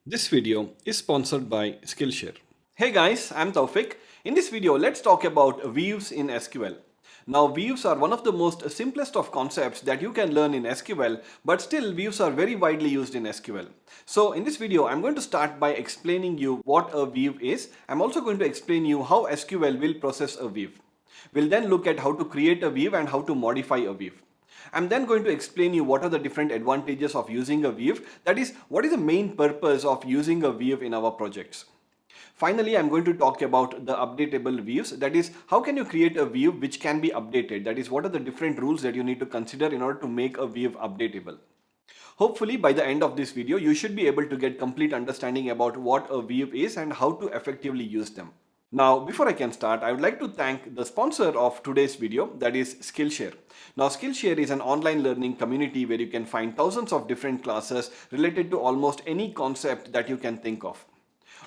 This video is sponsored by Skillshare. Hey guys, I'm Taufik. In this video, let's talk about views in SQL. Now, views are one of the most simplest of concepts that you can learn in SQL, but still views are very widely used in SQL. So in this video, I'm going to start by explaining you what a view is. I'm also going to explain you how SQL will process a view. We'll then look at how to create a view and how to modify a view. I'm then going to explain you what are the different advantages of using a view. That is, what is the main purpose of using a view in our projects. Finally, I'm going to talk about the updatable views. That is, how can you create a view which can be updated? That is, what are the different rules that you need to consider in order to make a view updatable? Hopefully, by the end of this video, you should be able to get complete understanding about what a view is and how to effectively use them. Now, before I can start, I would like to thank the sponsor of today's video, that is Skillshare. Now, Skillshare is an online learning community where you can find thousands of different classes related to almost any concept that you can think of.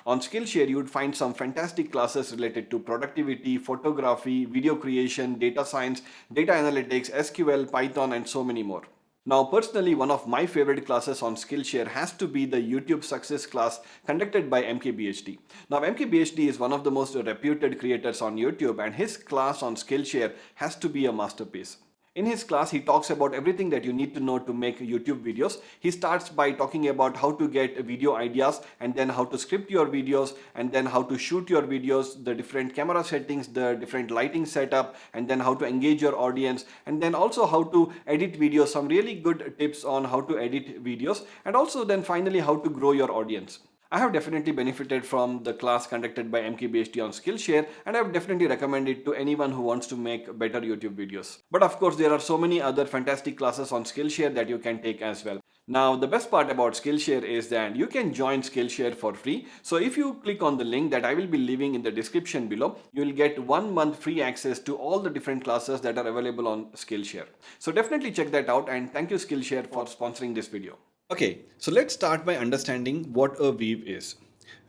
On Skillshare, you would find some fantastic classes related to productivity, photography, video creation, data science, data analytics, SQL, Python, and so many more. Now, personally, one of my favorite classes on Skillshare has to be the YouTube success class conducted by MKBHD. Now, MKBHD is one of the most reputed creators on YouTube, and his class on Skillshare has to be a masterpiece. In his class, he talks about everything that you need to know to make YouTube videos. He starts by talking about how to get video ideas and then how to script your videos and then how to shoot your videos, the different camera settings, the different lighting setup, and then how to engage your audience, and then also how to edit videos, some really good tips on how to edit videos, and also then finally how to grow your audience. I have definitely benefited from the class conducted by MKBHD on Skillshare, and I would definitely recommend it to anyone who wants to make better YouTube videos. But of course, there are so many other fantastic classes on Skillshare that you can take as well. Now, the best part about Skillshare is that you can join Skillshare for free. So if you click on the link that I will be leaving in the description below, you will get 1 month free access to all the different classes that are available on Skillshare. So definitely check that out, and thank you Skillshare for sponsoring this video. Okay, so let's start by understanding what a view is.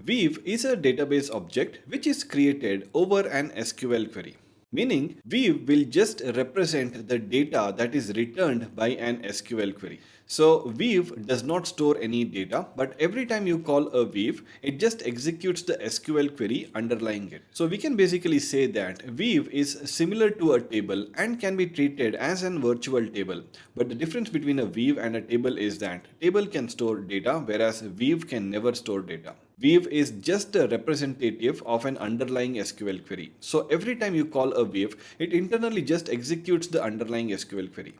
View is a database object which is created over an SQL query. Meaning, view will just represent the data that is returned by an SQL query. So, view does not store any data, but every time you call a view, it just executes the SQL query underlying it. So, we can basically say that view is similar to a table and can be treated as an virtual table. But the difference between a view and a table is that table can store data, whereas view can never store data. View is just a representative of an underlying SQL query. So every time you call a view, it internally just executes the underlying SQL query.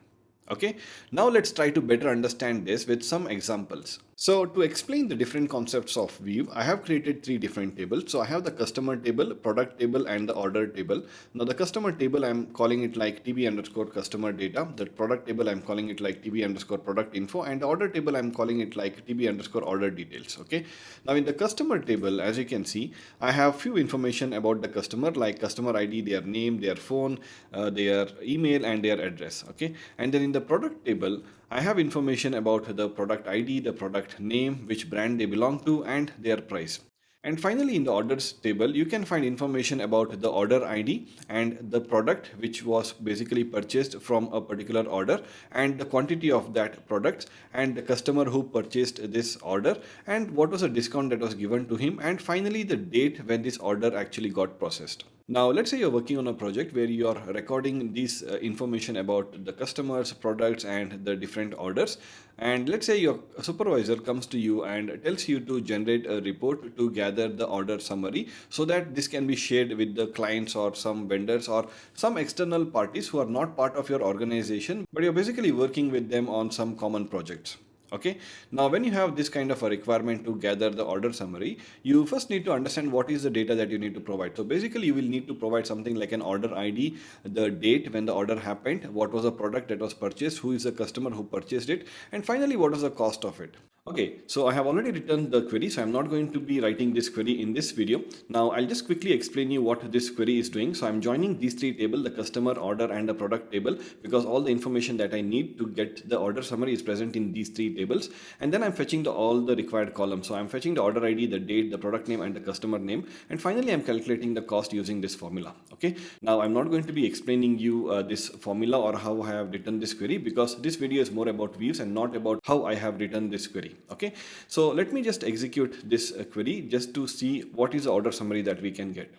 Okay, now let's try to better understand this with some examples. So to explain the different concepts of view, I have created 3 different tables. So I have the customer table, product table, and the order table. Now the customer table, I'm calling it like TB underscore customer data. The product table, I'm calling it like TB underscore product info, and the order table, I'm calling it like TB underscore order details. Okay. Now in the customer table, as you can see, I have few information about the customer like customer ID, their name, their phone, their email, and their address. Okay. And then in the product table, I have information about the product ID, the product name, which brand they belong to, and their price. And finally, in the orders table, you can find information about the order ID and the product which was basically purchased from a particular order, and the quantity of that product, and the customer who purchased this order, and what was the discount that was given to him, and finally the date when this order actually got processed. Now, let's say you're working on a project where you're recording this information about the customers, products, and the different orders. And let's say your supervisor comes to you and tells you to generate a report to gather the order summary so that this can be shared with the clients or some vendors or some external parties who are not part of your organization, but you're basically working with them on some common projects. Okay, now when you have this kind of a requirement to gather the order summary, you first need to understand what is the data that you need to provide. So basically you will need to provide something like an order ID, the date when the order happened, what was the product that was purchased, who is the customer who purchased it, and finally what was the cost of it. Okay, so I have already written the query, so I'm not going to be writing this query in this video. Now I'll just quickly explain you what this query is doing. So I'm joining these 3 tables, the customer, order, and the product table, because all the information that I need to get the order summary is present in these 3 tables. And then I'm fetching all the required columns. So I'm fetching the order ID, the date, the product name, and the customer name. And finally, I'm calculating the cost using this formula. Okay, now I'm not going to be explaining you this formula or how I have written this query, because this video is more about views and not about how I have written this query. query. Okay, so let me just execute this query just to see what is the order summary that we can get.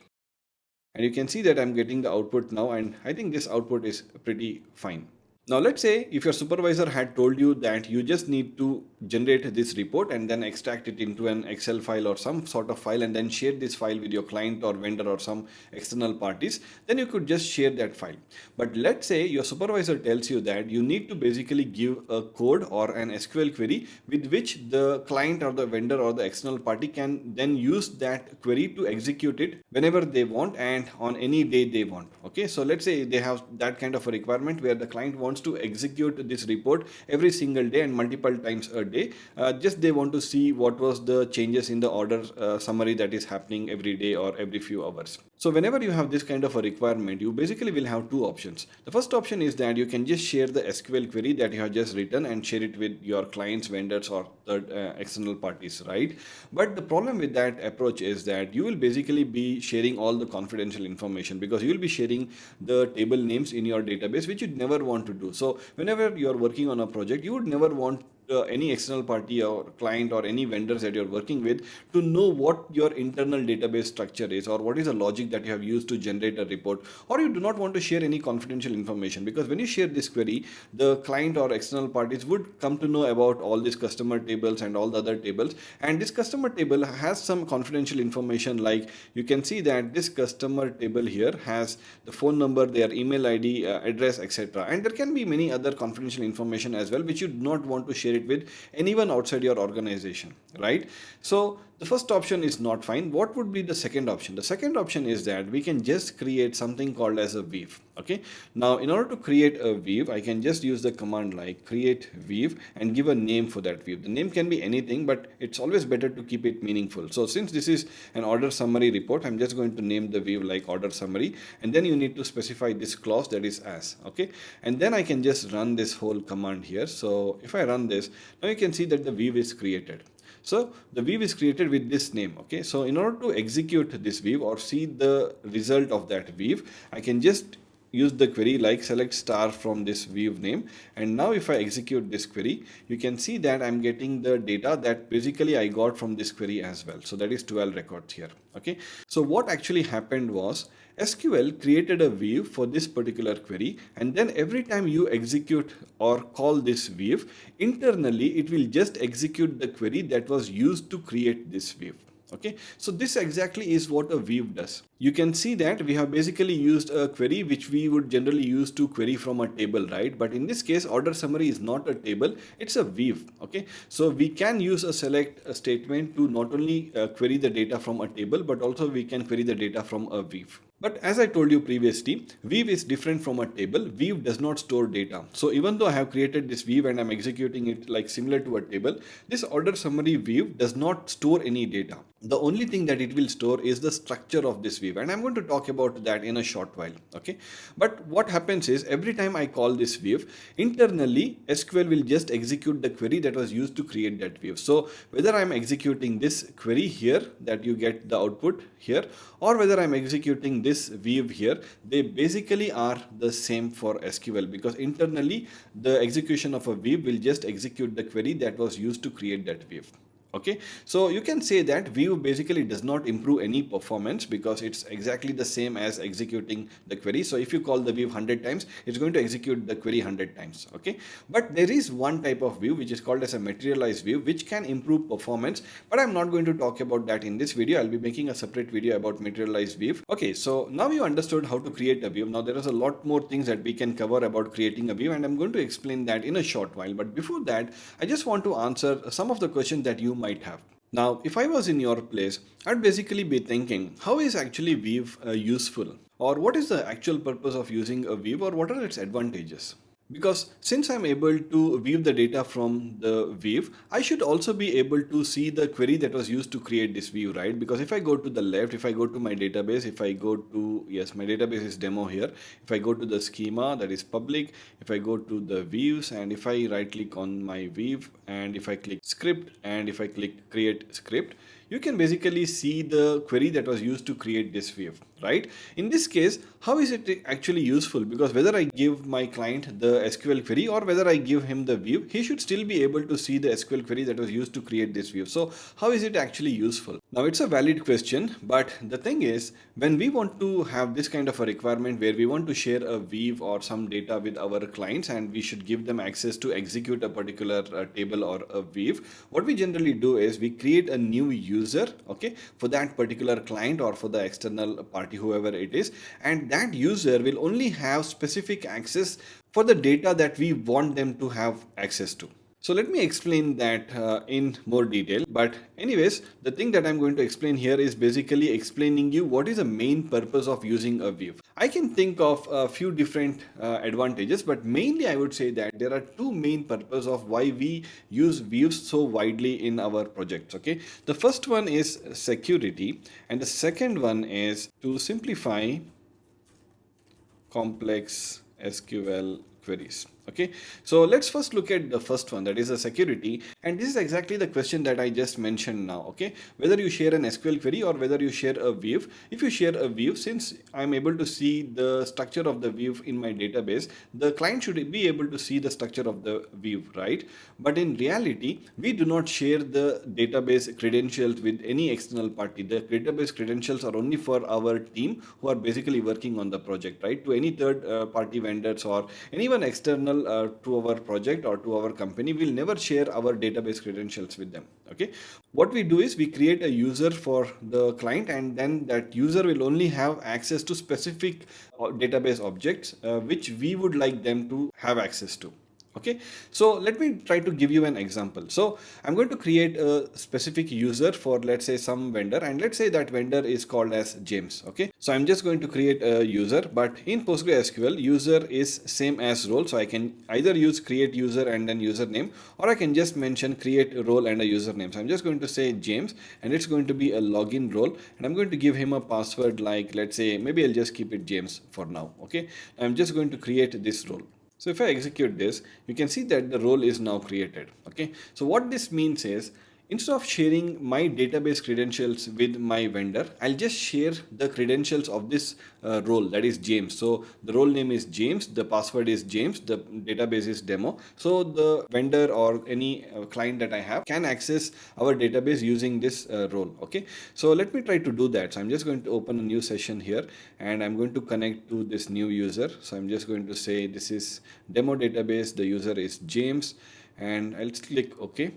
And you can see that I'm getting the output now, and I think this output is pretty fine. Now let's say if your supervisor had told you that you just need to generate this report and then extract it into an Excel file or some sort of file and then share this file with your client or vendor or some external parties, then you could just share that file. But let's say your supervisor tells you that you need to basically give a code or an SQL query with which the client or the vendor or the external party can then use that query to execute it whenever they want and on any day they want. Okay, so let's say they have that kind of a requirement where the client wants to execute this report every single day and multiple times a day. Just they want to see what was the changes in the order summary that is happening every day or every few hours. So whenever you have this kind of a requirement, you basically will have two options. The first option is that you can just share the SQL query that you have just written and share it with your clients, vendors or third external parties, right? But the problem with that approach is that you will basically be sharing all the confidential information because you will be sharing the table names in your database, which you'd never want to do. So whenever you are working on a project, you would never want any external party or client or any vendors that you're working with to know what your internal database structure is or what is the logic that you have used to generate a report, or you do not want to share any confidential information, because when you share this query, the client or external parties would come to know about all these customer tables and all the other tables, and this customer table has some confidential information, like you can see that this customer table here has the phone number, their email ID, address, etc., and there can be many other confidential information as well which you do not want to share it with anyone outside your organization, right? So the first option is not fine. What would be the second option? The second option is that we can just create something called as a weave. Okay, now in order to create a weave, I can just use the command like create weave and give a name for that weave. The name can be anything, but it's always better to keep it meaningful. So since this is an order summary report, I'm just going to name the weave like order summary, and then you need to specify this clause, that is as. Okay, and then I can just run this whole command here. So if I run this, now you can see that the weave is created. So the weave is created with this name. Okay, so in order to execute this weave or see the result of that weave, I can just use the query like select star from this weave name, and now if I execute this query, you can see that I'm getting the data that basically I got from this query as well. So that is 12 records here. Okay, so what actually happened was SQL created a weave for this particular query, and then every time you execute or call this weave, internally it will just execute the query that was used to create this weave. Okay, so this exactly is what a weave does. You can see that we have basically used a query which we would generally use to query from a table, right? But in this case, order summary is not a table, it's a weave. Okay, so we can use a select statement to not only query the data from a table, but also we can query the data from a weave. But as I told you previously, weave is different from a table. Weave does not store data. So even though I have created this weave and I'm executing it like similar to a table, this order summary weave does not store any data. The only thing that it will store is the structure of this weave, and I'm going to talk about that in a short while. Okay, but what happens is every time I call this weave, internally SQL will just execute the query that was used to create that weave. So whether I'm executing this query here that you get the output here, or whether I'm executing this weave here, they basically are the same for SQL, because internally the execution of a weave will just execute the query that was used to create that weave. Okay, so you can say that weave basically does not improve any performance because it's exactly the same as executing the query. So if you call the weave 100 times, it's going to execute the query 100 times. Okay, but there is one type of weave which is called as a materialized weave, which can improve performance, but I'm not going to talk about that in this video. I'll be making a separate video about materialized weave. Okay, so now you understood how to create a weave. Now there is a lot more things that we can cover about creating a weave, and I'm going to explain that in a short while. But before that, I just want to answer some of the questions that you might have. Now, if I was in your place, I'd basically be thinking, how is actually weave useful? Or what is the actual purpose of using a weave, or what are its advantages? Because since I'm able to weave the data from the weave, I should also be able to see the query that was used to create this weave, right? Because if I go to the left, if I go to my database, if I go to, yes, my database is demo here. If I go to the schema, that is public. If I go to the views, and if I right click on my weave, and if I click script, and if I click create script, you can basically see the query that was used to create this view, right? In this case, how is it actually useful? Because whether I give my client the SQL query or whether I give him the view, he should still be able to see the SQL query that was used to create this view. So how is it actually useful? Now it's a valid question, but the thing is, when we want to have this kind of a requirement where we want to share a view or some data with our clients and we should give them access to execute a particular table or a view, what we generally do is we create a new user, okay, for that particular client or for the external party, whoever it is, and that user will only have specific access for the data that we want them to have access to. So let me explain that in more detail. But anyways, the thing that I'm going to explain here is basically explaining you what is the main purpose of using a view. I can think of a few different advantages, but mainly I would say that there are two main purposes of why we use views so widely in our projects. Okay, the first one is security, and the second one is to simplify complex SQL queries. Okay, so let's first look at the first one, that is a security, and this is exactly the question that I just mentioned now. Okay, whether you share an SQL query or whether you share a view. If you share a view, since I'm able to see the structure of the view in my database, the client should be able to see the structure of the view, right? But in reality, we do not share the database credentials with any external party. The database credentials are only for our team who are basically working on the project, right? To any third party vendors or anyone external to our project or to our company, we'll never share our database credentials with them. Okay, what we do is we create a user for the client, and then that user will only have access to specific database objects which we would like them to have access to. Okay, so let me try to give you an example. So I'm going to create a specific user for, let's say, some vendor, and let's say that vendor is called as James. Okay, so I'm just going to create a user, but in PostgreSQL, user is same as role. So I can either use create user and then username, or I can just mention create a role and a username. So I'm just going to say James, and it's going to be a login role, and I'm going to give him a password like, let's say, maybe I'll just keep it James for now. Okay, I'm just going to create this role. So if I execute this, you can see that the role is now created. Okay, so what this means is, instead of sharing my database credentials with my vendor, I'll just share the credentials of this role, that is James. So the role name is James, the password is James, the database is demo. So the vendor or any client that I have can access our database using this role. Okay, so let me try to do that. So I'm just going to open a new session here, and I'm going to connect to this new user. So I'm just going to say this is demo database, the user is James, and I'll click OK.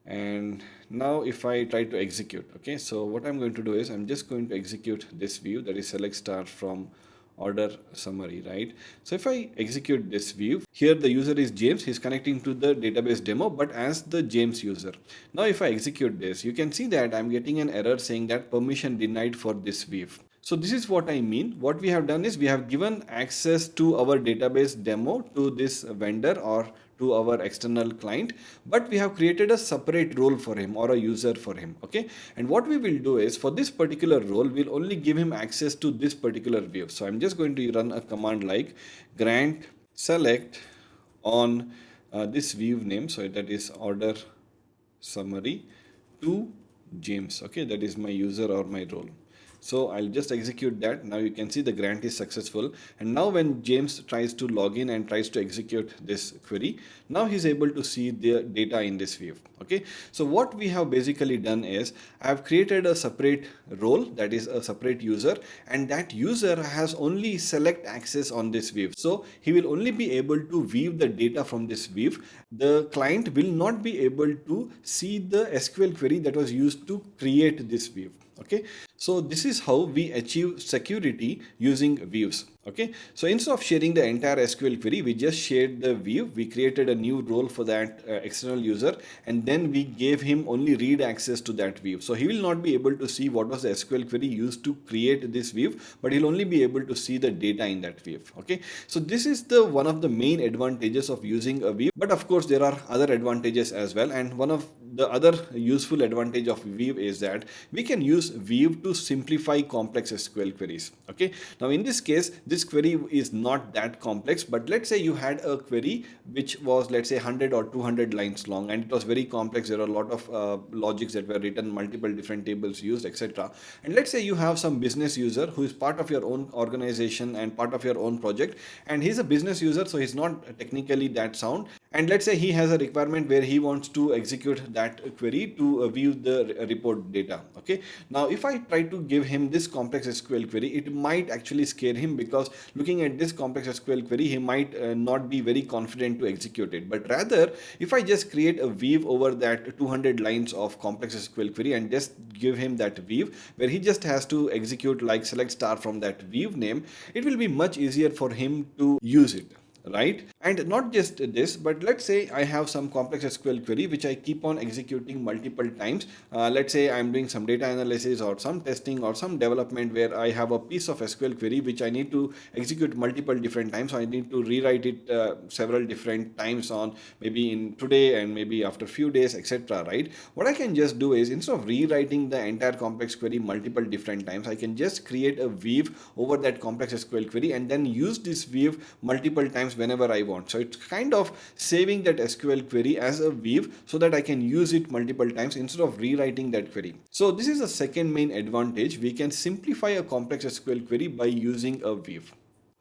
And now if I try to execute, okay, so what I'm going to do is I'm just going to execute this view, that is select star from order summary, right? So if I execute this view, here the user is James, he's connecting to the database demo, but as the James user. Now if I execute this, you can see that I'm getting an error saying that permission denied for this view. So this is what I mean. What we have done is we have given access to our database demo to this vendor or to our external client, but we have created a separate role for him or a user for him. Okay, and what we will do is for this particular role, we'll only give him access to this particular view. So I'm just going to run a command like grant select on this view name, so that is order summary to James. Okay, that is my user or my role. So I'll just execute that. Now you can see the grant is successful. And now when James tries to log in and tries to execute this query, now he's able to see the data in this view. Okay, so what we have basically done is I've created a separate role, that is a separate user, and that user has only select access on this view. So he will only be able to view the data from this view. The client will not be able to see the SQL query that was used to create this view. Okay, so this is how we achieve security using views. Okay, so instead of sharing the entire SQL query, we just shared the view. We created a new role for that external user, and then we gave him only read access to that view. So he will not be able to see what was the SQL query used to create this view, but he'll only be able to see the data in that view. Okay, so this is the one of the main advantages of using a view. But of course, there are other advantages as well, and one of the other useful advantage of Weave is that we can use Weave to simplify complex SQL queries. Okay. Now in this case, this query is not that complex, but let's say you had a query which was, let's say, 100 or 200 lines long, and it was very complex. There are a lot of logics that were written, multiple different tables used, etc. And let's say you have some business user who is part of your own organization and part of your own project, and he's a business user, so he's not technically that sound. And let's say he has a requirement where he wants to execute that query to view the report data. Okay. Now, if I try to give him this complex SQL query, it might actually scare him, because looking at this complex SQL query, he might not be very confident to execute it. But rather, if I just create a weave over that 200 lines of complex SQL query and just give him that weave where he just has to execute, like select star from that weave name, it will be much easier for him to use it. Right? And not just this, but let's say I have some complex SQL query which I keep on executing multiple times. Let's say I'm doing some data analysis or some testing or some development where I have a piece of SQL query which I need to execute multiple different times. So I need to rewrite it several different times, on maybe in today and maybe after few days, etc. Right? What I can just do is, instead of rewriting the entire complex query multiple different times, I can just create a weave over that complex SQL query and then use this weave multiple times whenever I want. So it's kind of saving that SQL query as a weave so that I can use it multiple times instead of rewriting that query. So this is the second main advantage. We can simplify a complex SQL query by using a weave.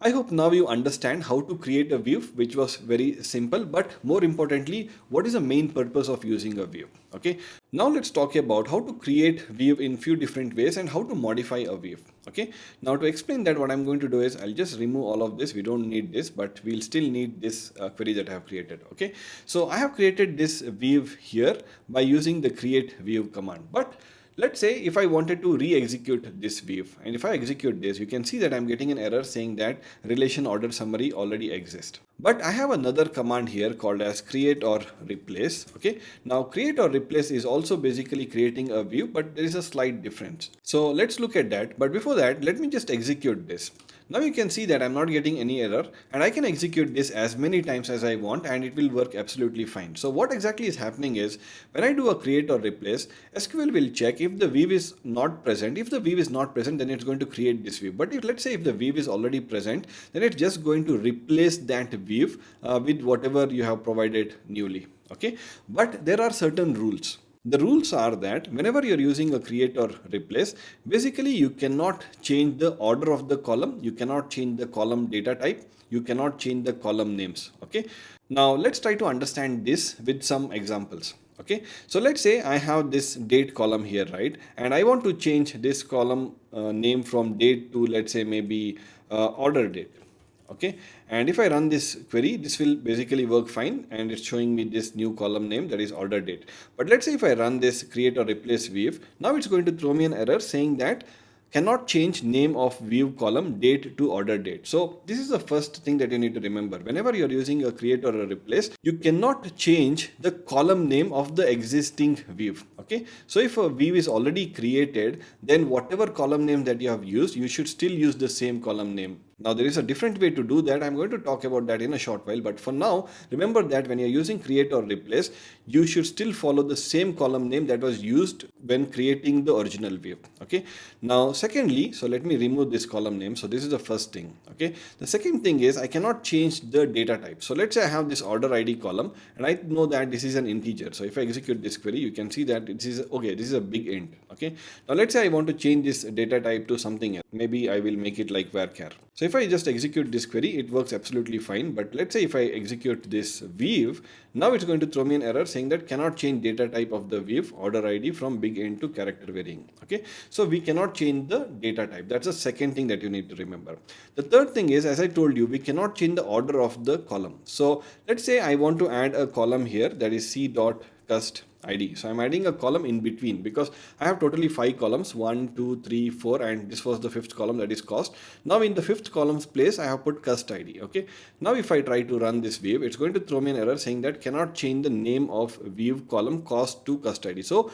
I hope now you understand how to create a weave, which was very simple, but more importantly, what is the main purpose of using a weave? Okay. Now let's talk about how to create weave in few different ways and how to modify a weave. Okay. Now to explain that, what I'm going to do is I'll just remove all of this. We don't need this, but we'll still need this query that I have created. Okay. So I have created this weave here by using the create weave command. But let's say if I wanted to re-execute this weave, and if I execute this, you can see that I'm getting an error saying that relation order summary already exists. But I have another command here called as create or replace. Okay. Now create or replace is also basically creating a weave, but there is a slight difference. So let's look at that. But before that, let me just execute this. Now you can see that I'm not getting any error, and I can execute this as many times as I want and it will work absolutely fine. So what exactly is happening is, when I do a create or replace, SQL will check if the weave is not present. If the weave is not present, then it's going to create this weave. But if, let's say, if the weave is already present, then it's just going to replace that weave with whatever you have provided newly. Okay. But there are certain rules. The rules are that whenever you're using a create or replace, basically you cannot change the order of the column, you cannot change the column data type, you cannot change the column names. Okay. Now let's try to understand this with some examples. Okay. So let's say I have this date column here, right? And I want to change this column name from date to, let's say, maybe order date. Okay. And if I run this query, this will basically work fine, and it's showing me this new column name, that is order date. But let's say if I run this create or replace weave, now it's going to throw me an error saying that cannot change name of weave column date to order date. So this is the first thing that you need to remember. Whenever you're using a create or a replace, you cannot change the column name of the existing weave. Okay. So if a weave is already created, then whatever column name that you have used, you should still use the same column name. Now there is a different way to do that. I'm going to talk about that in a short while, but for now, remember that when you're using create or replace, you should still follow the same column name that was used when creating the original weave. Okay. Now secondly, so let me remove this column name. So this is the first thing. Okay. The second thing is I cannot change the data type. So let's say I have this order ID column and I know that this is an integer. So if I execute this query, you can see that this is okay. This is a big int. Okay. Now let's say I want to change this data type to something else. Maybe I will make it like varchar. So if I just execute this query, it works absolutely fine. But let's say if I execute this weave, now it's going to throw me an error saying that cannot change data type of the weave order ID from big int to character varying. Okay. So we cannot change the data type. That's the second thing that you need to remember. The third thing is, as I told you, we cannot change the order of the column. So let's say I want to add a column here, that is c.cust ID. So I'm adding a column in between because I have totally 5 columns, 1, 2, 3, 4, and this was the 5th column, that is cost. Now in the 5th column's place, I have put cust ID. Okay. Now if I try to run this weave, it's going to throw me an error saying that cannot change the name of weave column cost to cust ID. So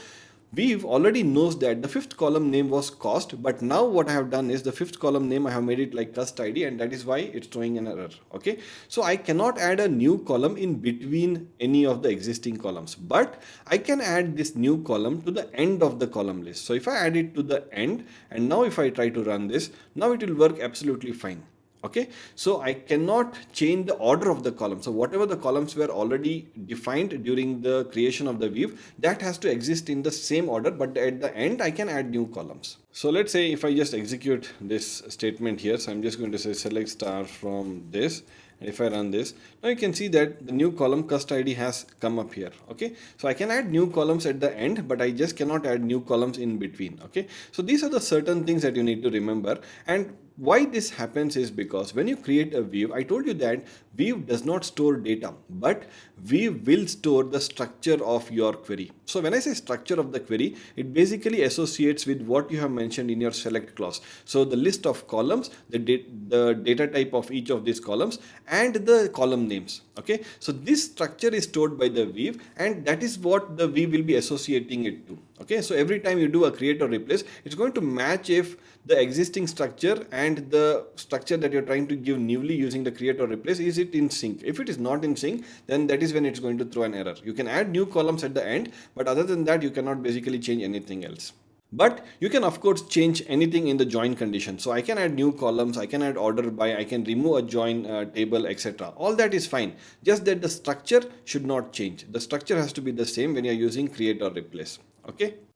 View already knows that the fifth column name was cost, but now what I have done is the fifth column name I have made it like cost ID, and that is why it's throwing an error. Okay, so I cannot add a new column in between any of the existing columns, but I can add this new column to the end of the column list. So if I add it to the end, and now if I try to run this, now it will work absolutely fine. Okay, so I cannot change the order of the column. So whatever the columns were already defined during the creation of the view, that has to exist in the same order, but at the end I can add new columns. So let's say if I just execute this statement here, so I'm just going to say select star from this, and if I run this, now you can see that the new column cost ID has come up here. Okay, so I can add new columns at the end, but I just cannot add new columns in between. Okay, so these are the certain things that you need to remember. And why this happens is because when you create a view, I told you that view does not store data, but view will store the structure of your query. So when I say structure of the query, it basically associates with what you have mentioned in your select clause. So the list of columns, the data type of each of these columns, and the column names. Okay, so this structure is stored by the view, and that is what the view will be associating it to. Okay, so every time you do a create or replace, it's going to match if the existing structure and the structure that you're trying to give newly using the create or replace, is it in sync. If it is not in sync, then that is when it's going to throw an error. You can add new columns at the end, but other than that, you cannot basically change anything else. But you can of course change anything in the join condition. So I can add new columns, I can add order by, I can remove a join table, etc. All that is fine. Just that the structure should not change. The structure has to be the same when you're using create or replace.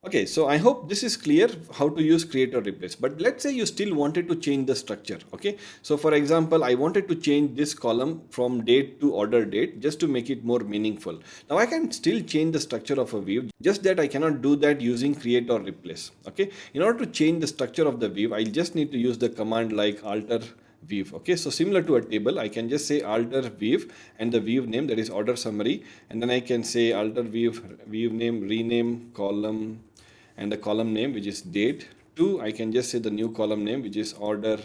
Okay, so I hope this is clear how to use create or replace. But let's say you still wanted to change the structure. Okay, so for example, I wanted to change this column from date to order date just to make it more meaningful. Now I can still change the structure of a view, just that I cannot do that using create or replace. Okay, in order to change the structure of the view, I just need to use the command like alter view. Okay, so similar to a table, I can just say alter view and the view name, that is order summary, and then I can say alter view name, rename column, and the column name, which is date, to I can just say the new column name, which is order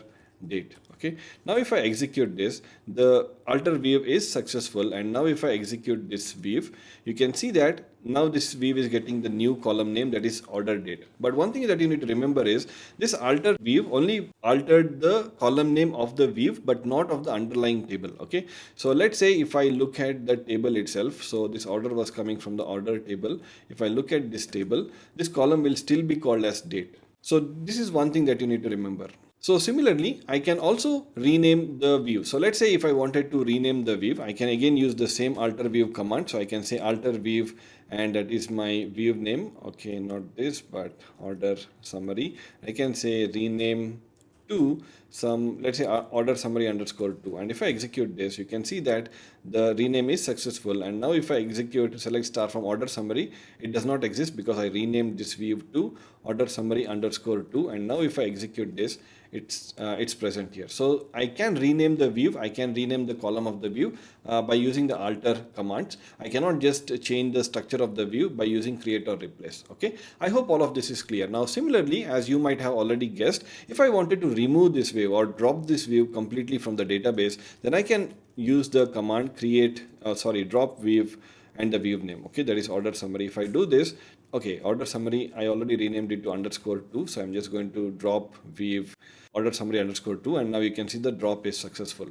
date. Okay, now if I execute this, the alter view is successful, and now if I execute this view, you can see that now this view is getting the new column name, that is order date. But one thing that you need to remember is this alter view only altered the column name of the view, but not of the underlying table. Okay, so let's say if I look at the table itself, so this order was coming from the order table. If I look at this table, this column will still be called as date. So this is one thing that you need to remember. So similarly, I can also rename the view. So let's say if I wanted to rename the view, I can again use the same alter view command. So I can say alter view, and that is my view name. Okay, not this, but order summary. I can say rename to some, let's say order summary underscore 2. And if I execute this, you can see that the rename is successful. And now if I execute select star from order summary, it does not exist because I renamed this view to order summary underscore 2. And now if I execute this, it's present here. So I can rename the view, I can rename the column of the view by using the alter commands. I cannot just change the structure of the view by using create or replace. Okay, I hope all of this is clear. Now similarly, as you might have already guessed, if I wanted to remove this view or drop this view completely from the database, then I can use the command drop view and the view name. Okay, that is order summary. If I do this, okay, order summary, I already renamed it to underscore 2. So I'm just going to drop view order summary underscore 2, and now you can see the drop is successful.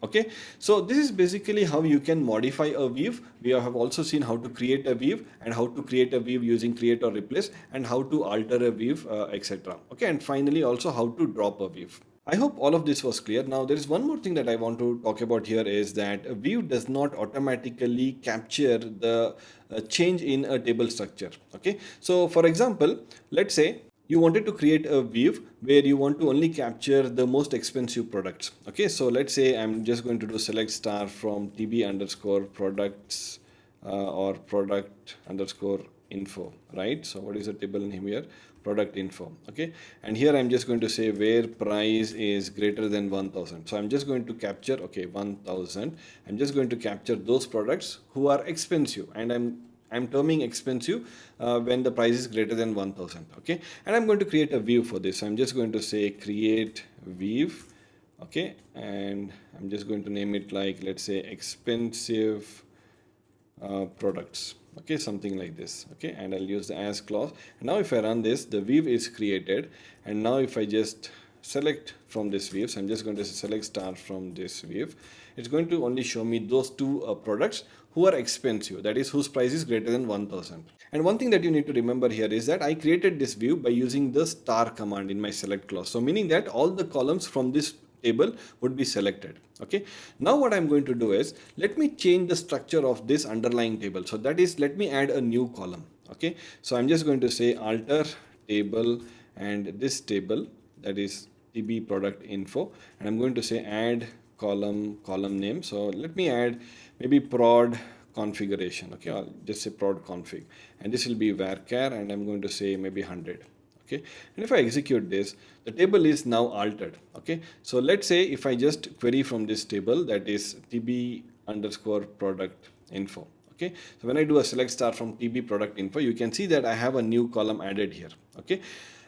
Okay, so this is basically how you can modify a view. We have also seen how to create a view and how to create a view using create or replace, and how to alter a view, etc. Okay, and finally also how to drop a view. I hope all of this was clear. Now there is one more thing that I want to talk about here, is that a view does not automatically capture the change in a table structure. Okay, so for example, let's say you wanted to create a view where you want to only capture the most expensive products. Okay, so let's say I'm just going to do select star from tb underscore products or product underscore info, right? So what is the table name here? Product info. Okay, and here I'm just going to say where price is greater than 1000. So I'm just going to capture, okay, 1000. I'm just going to capture those products who are expensive, and I'm terming expensive when the price is greater than 1000. Okay, and I'm going to create a view for this. So I'm just going to say create view. Okay, and I'm just going to name it like, let's say expensive products. okay, something like this, okay, and I'll use the as clause. And now if I run this, the view is created, and now if I just select from this view, so I'm just going to select star from this view, it's going to only show me those two products who are expensive, that is whose price is greater than 1000. And one thing that you need to remember here is that I created this view by using the star command in my select clause, so meaning that all the columns from this table would be selected. Okay, now what I'm going to do is, let me change the structure of this underlying table. So that is, let me add a new column. Okay, so I'm just going to say alter table, and this table, that is TB product info, and I'm going to say add column name. So let me add maybe prod configuration. Okay, I'll just say prod config, and this will be varchar, and I'm going to say maybe 100. Okay, and if I execute this, the table is now altered. Okay, so let's say if I just query from this table, that is TB underscore product info. Okay, so when I do a select star from TB product info, you can see that I have a new column added here. Okay,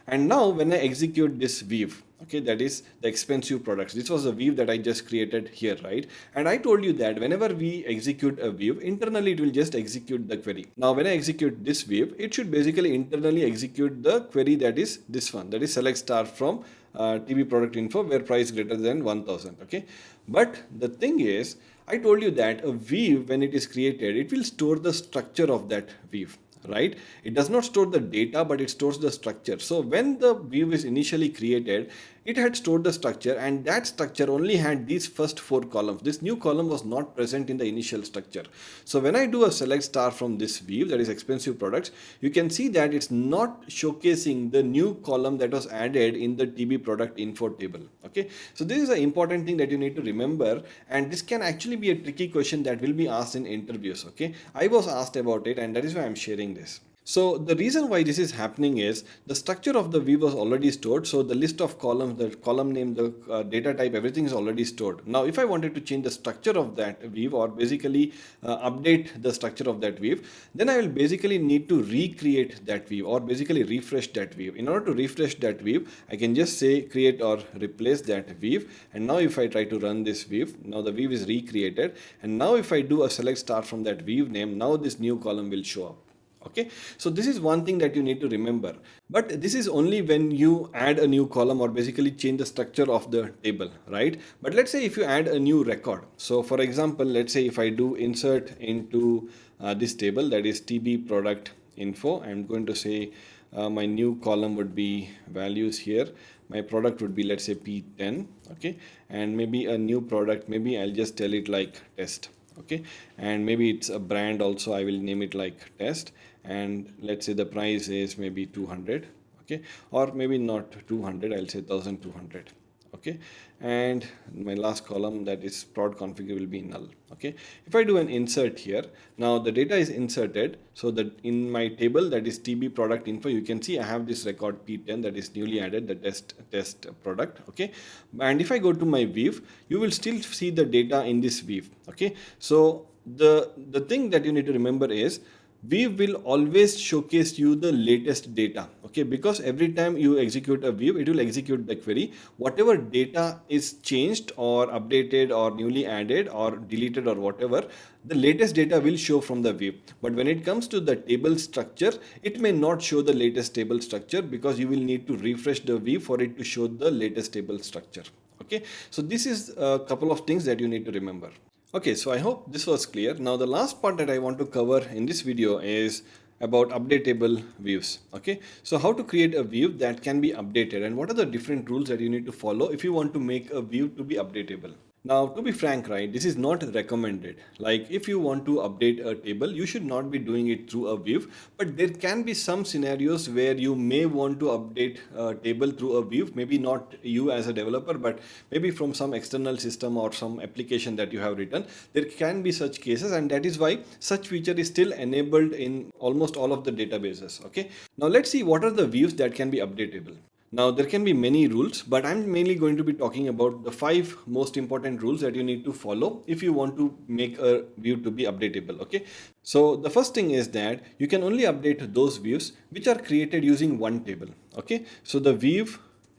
and now when I execute this view, okay, that is the expensive products, this was a view that I just created here, right? And I told you that whenever we execute a view, internally it will just execute the query. Now when I execute this view, it should basically internally execute the query, that is this one, that is select star from TB product info where price greater than 1000. Okay, but the thing is, I told you that a view, when it is created, it will store the structure of that view, right? It does not store the data, but it stores the structure. So when the view is initially created, it had stored the structure, and that structure only had these first four columns. This new column was not present in the initial structure. So when I do a select star from this view, that is expensive products, you can see that it's not showcasing the new column that was added in the TB product info table. Okay, so this is an important thing that you need to remember, and this can actually be a tricky question that will be asked in interviews. Okay, I was asked about it, and that is why I'm sharing this. So the reason why this is happening is the structure of the view was already stored. So the list of columns, the column name, the data type, everything is already stored. Now, if I wanted to change the structure of that view, or basically update the structure of that view, then I will basically need to recreate that view, or basically refresh that view. In order to refresh that view, I can just say create or replace that view. And now if I try to run this view, now the view is recreated. And now if I do a select star from that view name, now this new column will show up. Okay, so this is one thing that you need to remember, but this is only when you add a new column, or basically change the structure of the table, right? But let's say if you add a new record, so for example, let's say if I do insert into this table, that is TB product info, I'm going to say my new column would be values here, my product would be, let's say P10. Okay, and maybe a new product, maybe I'll just tell it like test. Okay, and maybe it's a brand also, I will name it like test, and let's say the price is maybe 200. Okay, or maybe not 200, I'll say 1200. Okay, and my last column, that is prod config, will be null. Okay, if I do an insert here, now the data is inserted, so that in my table, that is TB product info, you can see I have this record P10 that is newly added, the test product. Okay, and if I go to my view, you will still see the data in this view. Okay, so the thing that you need to remember is, we will always showcase you the latest data. Okay, because every time you execute a view, it will execute the query. Whatever data is changed or updated or newly added or deleted or whatever, the latest data will show from the view. But when it comes to the table structure, it may not show the latest table structure, because you will need to refresh the view for it to show the latest table structure. Okay, so this is a couple of things that you need to remember. Okay, so I hope this was clear. Now the last part that I want to cover in this video is about updatable views. Okay, so how to create a view that can be updated, and what are the different rules that you need to follow if you want to make a view to be updatable. Now, to be frank, right, this is not recommended. Like if you want to update a table, you should not be doing it through a view, but there can be some scenarios where you may want to update a table through a view, maybe not you as a developer, but maybe from some external system or some application that you have written. There can be such cases, and that is why such feature is still enabled in almost all of the databases. Okay, now let's see what are the views that can be updatable. Now there can be many rules, but I'm mainly going to be talking about the 5 most important rules that you need to follow if you want to make a view to be updatable. Okay, so the first thing is that you can only update those views which are created using one table. Okay, so the view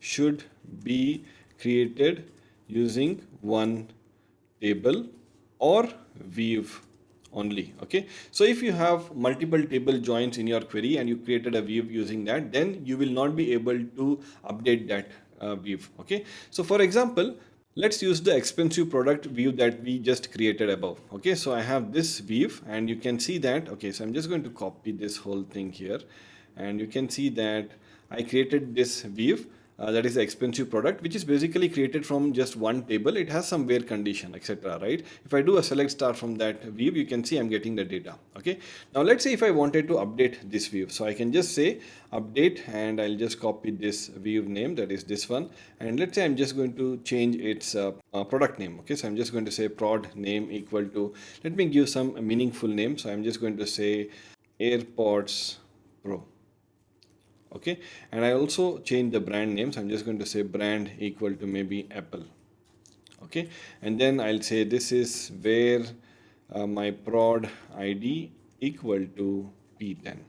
should be created using one table or view only. Okay, so if you have multiple table joins in your query and you created a view using that, then you will not be able to update that view. Okay, so for example, let's use the expensive product view that we just created above. Okay, so I have this view and you can see that. Okay, so I'm just going to copy this whole thing here, and you can see that I created this view that is the expensive product, which is basically created from just one table. It has some where condition, etc. Right? If I do a select star from that view, you can see I'm getting the data. Okay. Now let's say if I wanted to update this view, so I can just say update, and I'll just copy this view name, that is this one, and let's say I'm just going to change its product name. Okay, so I'm just going to say prod name equal to, let me give some meaningful name. So I'm just going to say AirPods Pro. Okay, and I also change the brand names. I'm just going to say brand equal to maybe Apple. Okay, and then I'll say this is where my prod ID equal to P10.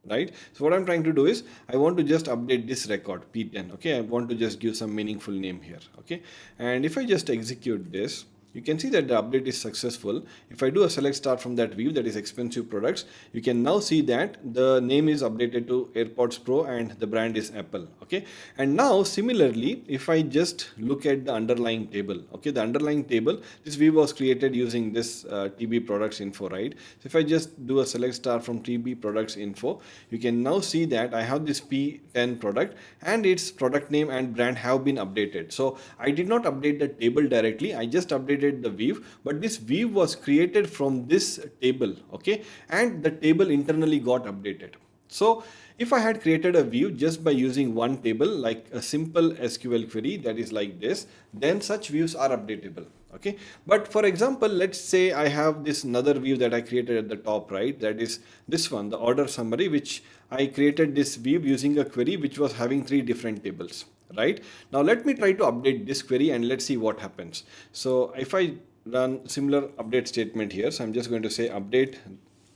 Right, so what I'm trying to do is I want to just update this record P10. Okay, I want to just give some meaningful name here. Okay, and if I just execute this, you can see that the update is successful. If I do a select star from that view, that is expensive products, you can now see that the name is updated to AirPods Pro and the brand is Apple. Okay, and now similarly, if I just look at the underlying table, okay, the underlying table, this view was created using this TB products info, right? So if I just do a select star from TB products info, you can now see that I have this P10 product and its product name and brand have been updated. So I did not update the table directly, I just updated the view, but this view was created from this table. Okay, and the table internally got updated. So if I had created a view just by using one table, like a simple SQL query that is like this, then such views are updatable. Okay, but for example, let's say I have this another view that I created at the top right, that is this one, the order summary, which I created this view using a query which was having 3 different tables. Right, now let me try to update this query and let's see what happens. So if I run similar update statement here, so I'm just going to say update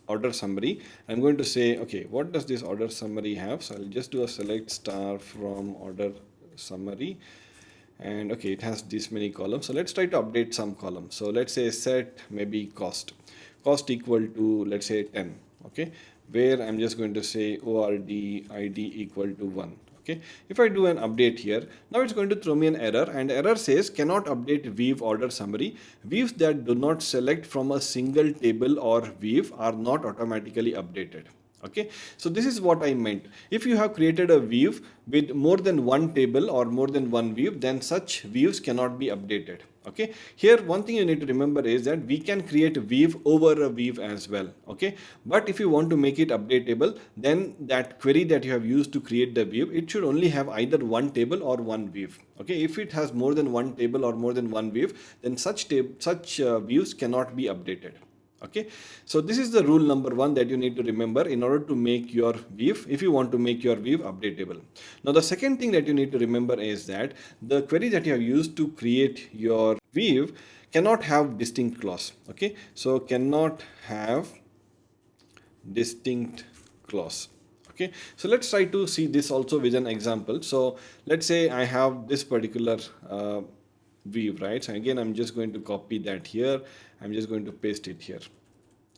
order summary. I'm going to say, okay, what does this order summary have? So I'll just do a select star from order summary, and okay, it has this many columns. So let's try to update some columns. So let's say set maybe cost equal to, let's say 10. Okay, where I'm just going to say ORD ID equal to 1. Okay, if I do an update here, now it's going to throw me an error, and error says cannot update view order summary. Views that do not select from a single table or view are not automatically updated. Okay, so this is what I meant. If you have created a view with more than one table or more than one view, then such views cannot be updated. Okay, here one thing you need to remember is that we can create a view over a view as well. Okay, but if you want to make it updatable, then that query that you have used to create the view, it should only have either one table or one view. Okay, if it has more than one table or more than one view, then such views cannot be updated. Okay, so this is the rule number 1 that you need to remember in order to make your view, if you want to make your view updatable. Now the second thing that you need to remember is that the query that you have used to create your view cannot have distinct clause. Okay, so cannot have distinct clause. Okay, so let's try to see this also with an example. So let's say I have this particular view, right? So again, I'm just going to copy that here. I'm just going to paste it here.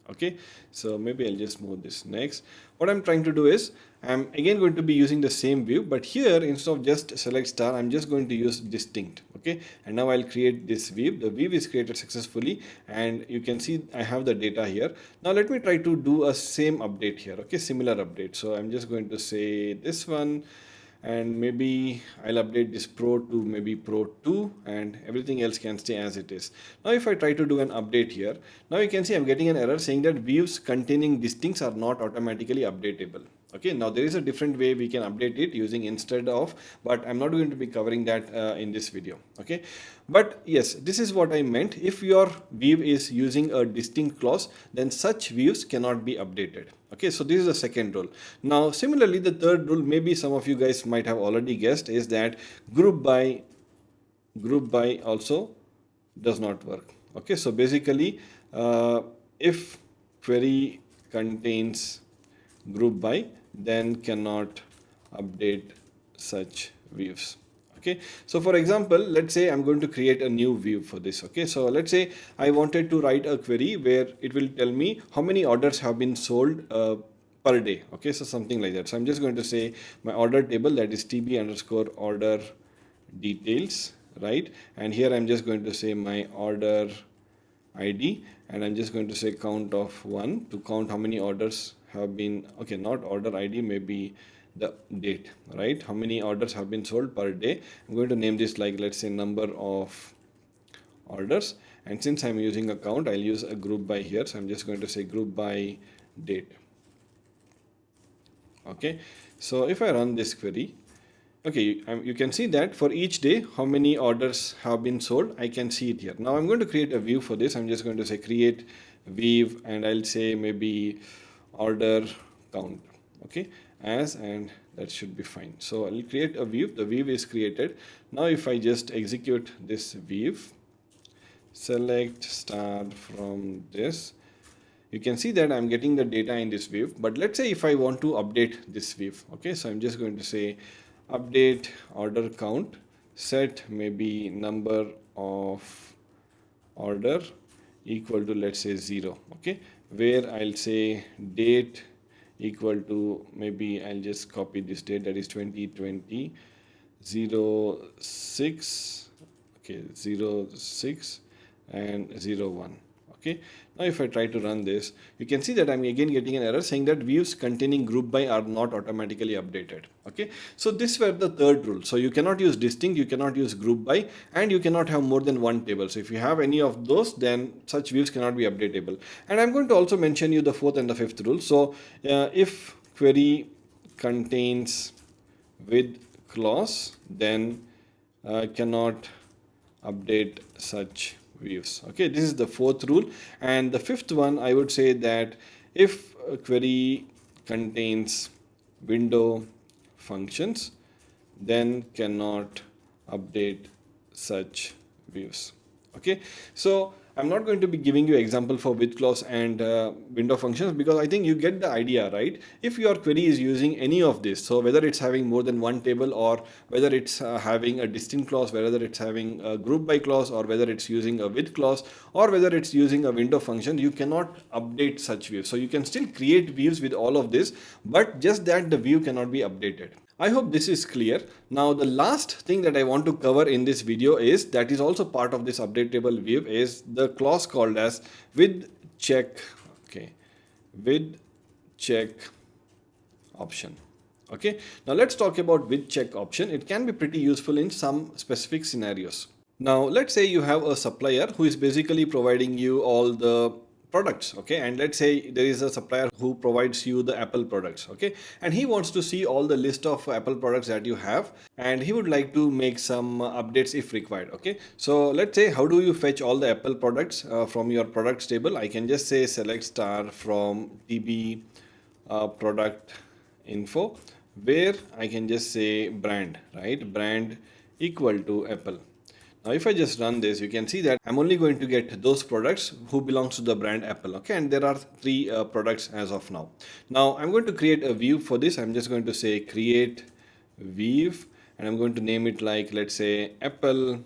Okay, so maybe I'll just move this next. What I'm trying to do is I'm again going to be using the same view, but here instead of just select star, I'm just going to use distinct. Okay, and now I'll create this view. The view is created successfully, and you can see I have the data here. Now let me try to do a same update here. Okay, similar update. So I'm just going to say this one, and maybe I'll update this Pro to maybe Pro 2, and everything else can stay as it is. Now if I try to do an update here, now you can see I'm getting an error saying that views containing distincts are not automatically updatable. Okay, now there is a different way we can update it using instead of, but I'm not going to be covering that in this video. Okay, but yes, this is what I meant. If your view is using a distinct clause, then such views cannot be updated. Okay, so this is the second rule. Now similarly, the third rule, maybe some of you guys might have already guessed, is that group by also does not work. Okay, so basically if query contains group by, then cannot update such views. Okay, so for example, let's say I'm going to create a new view for this. Okay, so let's say I wanted to write a query where it will tell me how many orders have been sold per day. Okay, so something like that. So I'm just going to say my order table, that is tb underscore order details, right? And here I'm just going to say my order ID, and I'm just going to say count of 1 to count how many orders have been, okay, not order ID, maybe the date, right? How many orders have been sold per day. I'm going to name this like, let's say, number of orders, and since I'm using a count, I'll use a group by here, so I'm just going to say group by date. Okay, so if I run this query, okay, you can see that for each day how many orders have been sold. I can see it here. Now I'm going to create a view for this. I'm just going to say create view, and I'll say maybe order count, okay, as, and that should be fine. So I'll create a view. The view is created. Now if I just execute this view, select star from this, you can see that I'm getting the data in this view. But let's say if I want to update this view, okay, so I'm just going to say update order count, set maybe number of order equal to, let's say, 0, okay, where I'll say date equal to, maybe I'll just copy this date, that is 2020 06, okay, 06 and 01. Okay, now if I try to run this, you can see that I'm again getting an error saying that views containing group by are not automatically updated. Okay, so this were the third rule. So you cannot use distinct, you cannot use group by, and you cannot have more than one table. So if you have any of those, then such views cannot be updatable. And I'm going to also mention you the fourth and the fifth rule. So if query contains with clause, then cannot update such views. Okay, this is the fourth rule. And the fifth one, I would say that if a query contains window functions, then cannot update such views. Okay, so I'm not going to be giving you example for with clause and window functions, because I think you get the idea, right? If your query is using any of this, so whether it's having more than one table, or whether it's having a distinct clause, whether it's having a group by clause, or whether it's using a with clause, or whether it's using a window function, you cannot update such views. So you can still create views with all of this, but just that the view cannot be updated. I hope this is clear. Now the last thing that I want to cover in this video is, that is also part of this updatable view, is the clause called as with check, okay, with check option. Okay, now let's talk about with check option. It can be pretty useful in some specific scenarios. Now let's say you have a supplier who is basically providing you all the products, okay, and let's say there is a supplier who provides you the Apple products, okay, and he wants to see all the list of Apple products that you have, and he would like to make some updates if required. Okay, so let's say, how do you fetch all the Apple products from your products table? I can just say select star from tb product info, where I can just say brand, right, brand equal to Apple. Now if I just run this, you can see that I'm only going to get those products who belongs to the brand Apple, okay, and there are 3 products as of now. Now I'm going to create a view for this. I'm just going to say create view, and I'm going to name it like, let's say, Apple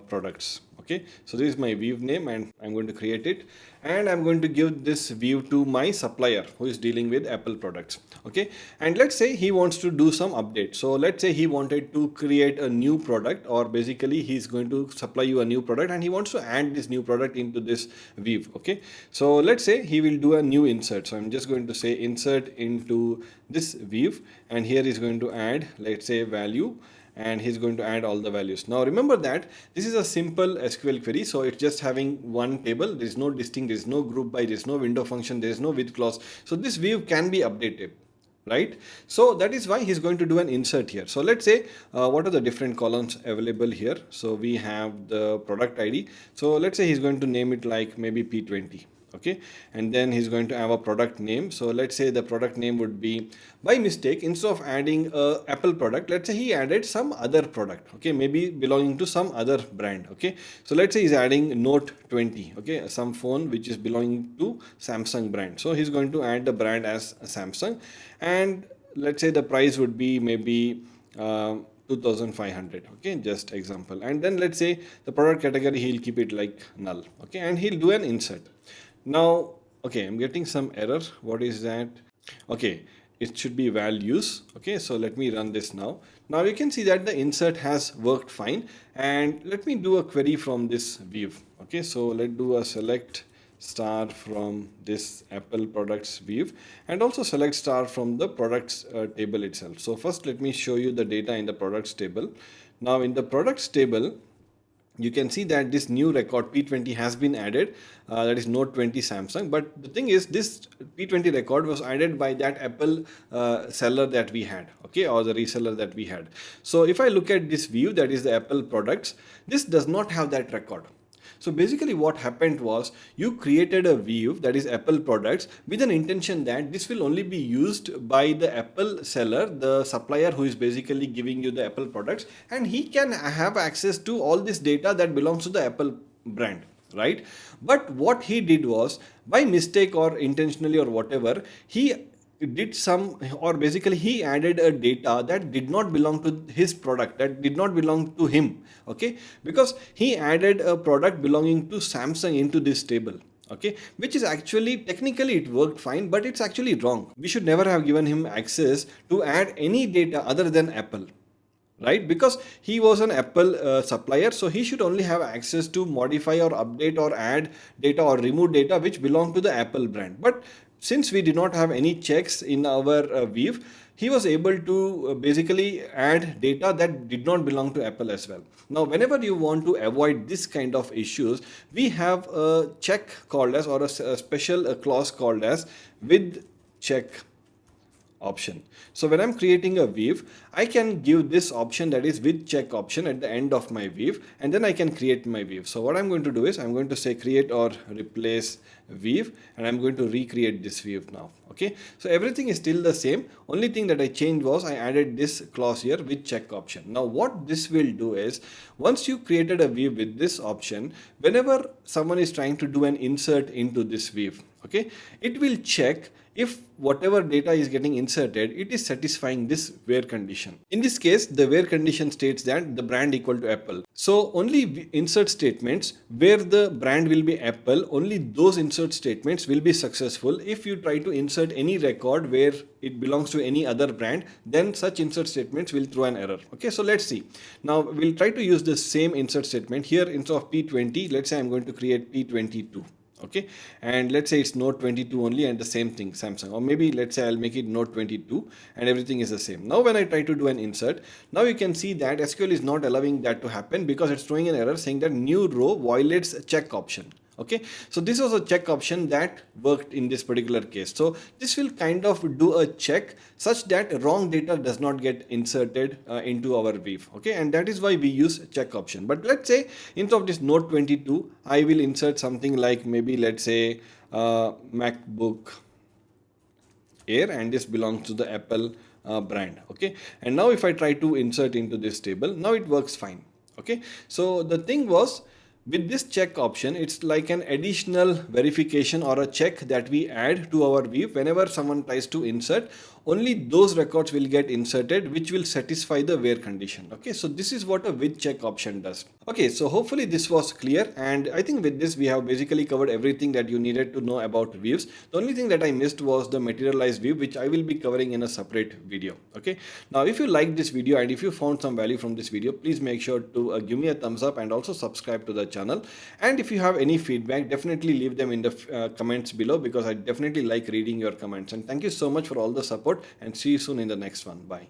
products. Okay, so this is my view name, and I'm going to create it, and I'm going to give this view to my supplier who is dealing with Apple products. Okay, and let's say he wants to do some update. So let's say he wanted to create a new product, or basically he's going to supply you a new product and he wants to add this new product into this view. Okay, so let's say he will do a new insert. So I'm just going to say insert into this view, and here he's going to add, let's say, value, and he's going to add all the values. Now remember that this is a simple SQL query, so it's just having one table. There is no distinct, there is no group by, there is no window function, there is no with clause. So this view can be updated, right? So that is why he's going to do an insert here. So let's say what are the different columns available here? So we have the product ID. So let's say he's going to name it like maybe P20. Okay, and then he's going to have a product name. So let's say the product name would be, by mistake, instead of adding a Apple product, let's say he added some other product, okay, maybe belonging to some other brand. Okay, so let's say he's adding Note 20, okay, some phone which is belonging to Samsung brand. So he's going to add the brand as Samsung, and let's say the price would be maybe 2500. Okay, just example. And then let's say the product category, he'll keep it like null. Okay, and he'll do an insert. Now, okay, I'm getting some error. What is that? Okay, it should be values. Okay, so let me run this now. Now you can see that the insert has worked fine. And let me do a query from this view. Okay, so let's do a select star from this Apple products view and also select star from the products table itself. So first let me show you the data in the products table. Now in the products table, you can see that this new record P20 has been added, that is Note 20 Samsung. But the thing is, this P20 record was added by that Apple seller that we had, okay, or the reseller that we had. So if I look at this view, that is the Apple products, this does not have that record. So basically what happened was you created a view that is Apple products with an intention that this will only be used by the Apple seller, the supplier who is basically giving you the Apple products, and he can have access to all this data that belongs to the Apple brand, right? But what he did was, by mistake or intentionally or whatever, he did some, or basically he added a data that did not belong to his product, that did not belong to him, okay, because he added a product belonging to Samsung into this table, okay, which is actually technically it worked fine, but it's actually wrong. We should never have given him access to add any data other than Apple, right? Because he was an Apple supplier, so he should only have access to modify or update or add data or remove data which belong to the Apple brand. But since we did not have any checks in our view, he was able to basically add data that did not belong to Apple as well. Now, whenever you want to avoid this kind of issues, we have a check called as, or a special clause called as with check option. So when I'm creating a view, I can give this option, that is with check option, at the end of my view, and then I can create my view. So what I'm going to do is I'm going to say create or replace view, and I'm going to recreate this view now. Okay, so everything is still the same. Only thing that I changed was I added this clause here with check option. Now what this will do is, once you created a view with this option, whenever someone is trying to do an insert into this view, okay, it will check if whatever data is getting inserted, it is satisfying this where condition. In this case, the where condition states that the brand equal to Apple. So only insert statements where the brand will be Apple, only those insert statements will be successful. If you try to insert any record where it belongs to any other brand, then such insert statements will throw an error. Okay, so let's see. Now we'll try to use the same insert statement here. Instead of P20, let's say I'm going to create P22. Okay, and let's say it's Note 22 only, and the same thing Samsung, or maybe let's say I'll make it Note 22 and everything is the same. Now when I try to do an insert, now you can see that SQL is not allowing that to happen because it's throwing an error saying that new row violates check option. Okay, so this was a check option that worked in this particular case. So this will kind of do a check such that wrong data does not get inserted into our view. Okay, and that is why we use check option. But let's say instead of this Note 22, I will insert something like maybe let's say MacBook Air, and this belongs to the Apple brand. Okay, and now if I try to insert into this table, now it works fine. Okay, so the thing was, with this check option, it's like an additional verification or a check that we add to our view. Whenever someone tries to insert, only those records will get inserted which will satisfy the where condition. Okay, so this is what a with check option does. Okay, so hopefully this was clear, and I think with this we have basically covered everything that you needed to know about views. The only thing that I missed was the materialized view, which I will be covering in a separate video. Okay, now if you liked this video and if you found some value from this video, please make sure to give me a thumbs up and also subscribe to the channel. And if you have any feedback, definitely leave them in the comments below, because I definitely like reading your comments. And thank you so much for all the support, and see you soon in the next one. Bye.